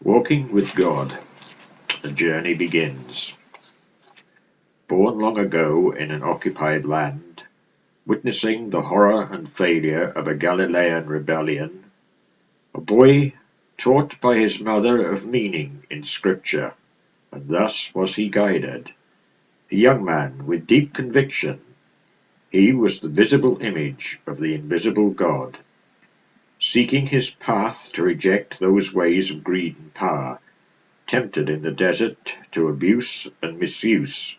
Walking with God, the journey begins. Born long ago in an occupied land, witnessing the horror and failure of a Galilean rebellion, a boy taught by his mother of meaning in Scripture, and thus was he guided. A young man with deep conviction, he was the visible image of the invisible God, seeking his path to reject those ways of greed and power, tempted in the desert to abuse and misuse,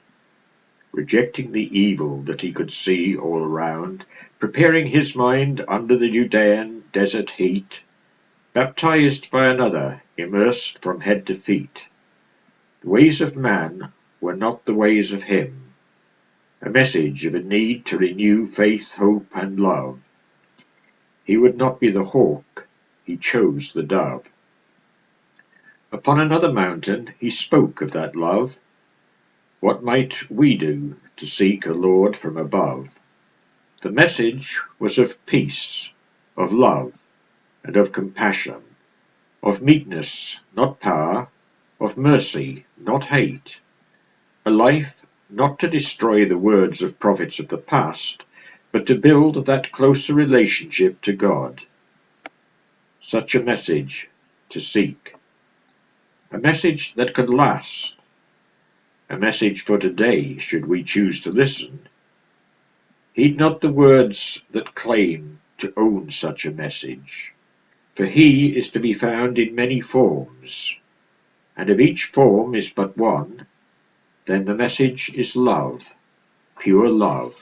rejecting the evil that he could see all around, preparing his mind under the Judean desert heat, baptized by another, immersed from head to feet. The ways of man were not the ways of him, a message of a need to renew faith, hope, and love. He would not be the hawk, he chose the dove. Upon another mountain he spoke of that love. What might we do to seek a Lord from above? The message was of peace, of love, and of compassion, of meekness, not power, of mercy, not hate, a life not to destroy the words of prophets of the past, but to build that closer relationship to God. Such a message to seek, a message that could last, a message for today should we choose to listen. Heed not the words that claim to own such a message, for he is to be found in many forms, and if each form is but one, then the message is love, pure love.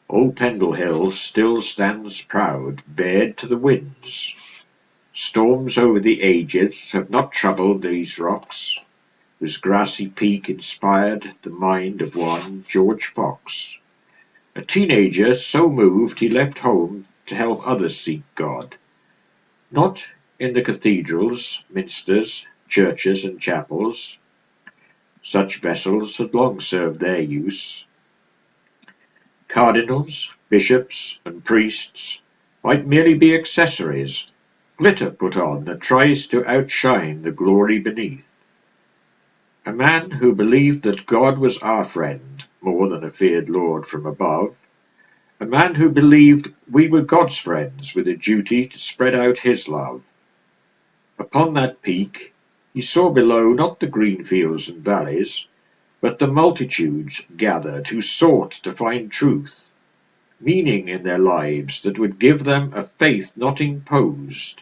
Old Pendle Hill still stands proud, bared to the winds. Storms over the ages have not troubled these rocks, whose grassy peak inspired the mind of one George Fox, a teenager so moved he left home to help others seek God, not in the cathedrals, minsters, churches, and chapels. Such vessels had long served their use. Cardinals, bishops, and priests might merely be accessories, glitter put on that tries to outshine the glory beneath. A man who believed that God was our friend more than a feared Lord from above, a man who believed we were God's friends with a duty to spread out his love. Upon that peak he saw below not the green fields and valleys, but the multitudes gathered who sought to find truth, meaning in their lives that would give them a faith not imposed.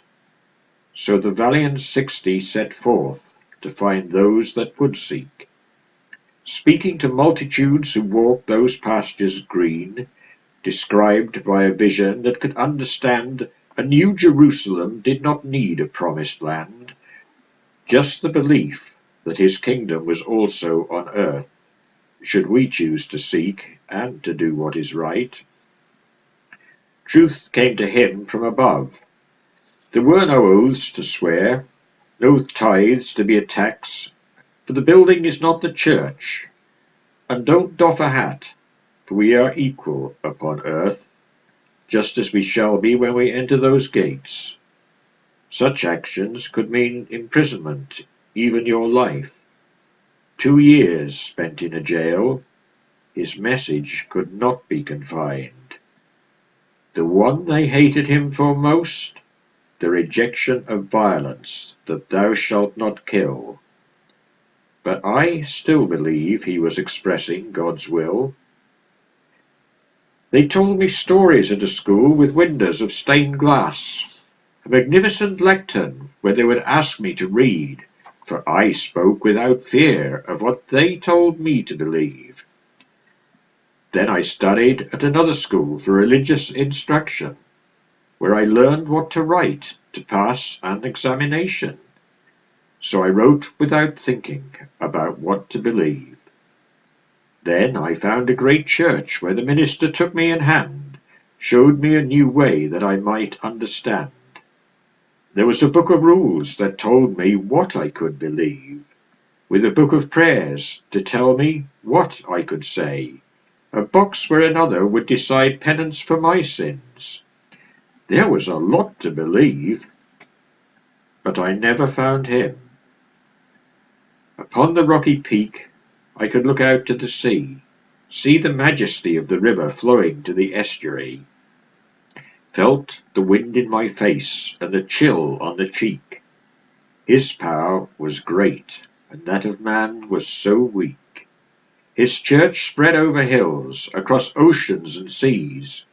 So the valiant 60 set forth to find those that would seek, speaking to multitudes who walked those pastures green, described by a vision that could understand a new Jerusalem did not need a promised land, just the belief that his kingdom was also on earth, should we choose to seek and to do what is right. Truth came to him from above. There were no oaths to swear, no tithes to be a tax, for the building is not the church. And don't doff a hat, for we are equal upon earth, just as we shall be when we enter those gates. Such actions could mean imprisonment, even your life. 2 years spent in a jail, his message could not be confined. The one they hated him for most, the rejection of violence, that thou shalt not kill. But I still believe he was expressing God's will. They told me stories at a school with windows of stained glass, a magnificent lectern where they would ask me to read, for I spoke without fear of what they told me to believe. Then I studied at another school for religious instruction, where I learned what to write to pass an examination. So I wrote without thinking about what to believe. Then I found a great church where the minister took me in hand, showed me a new way that I might understand. There was a book of rules that told me what I could believe, with a book of prayers to tell me what I could say, a box where another would decide penance for my sins. There was a lot to believe. but I never found him. Upon the rocky peak I could look out to the sea, see the majesty of the river flowing to the estuary, felt the wind in my face and the chill on the cheek. His power was great, and that of man was so weak. His church spread over hills, across oceans and seas,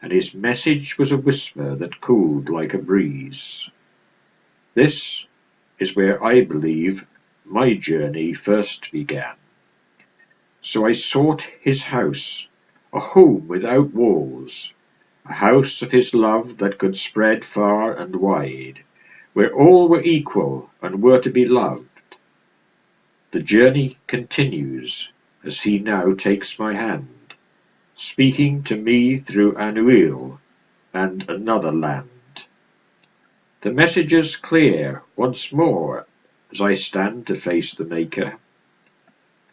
and his message was a whisper that cooled like a breeze. This is where I believe my journey first began. So I sought his house, a home without walls, a house of his love that could spread far and wide, where all were equal and were to be loved. The journey continues as he now takes my hand, speaking to me through Anuil and another land. The message is clear once more as I stand to face the Maker.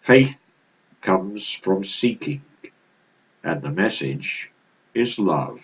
Faith comes from seeking, and the message is love.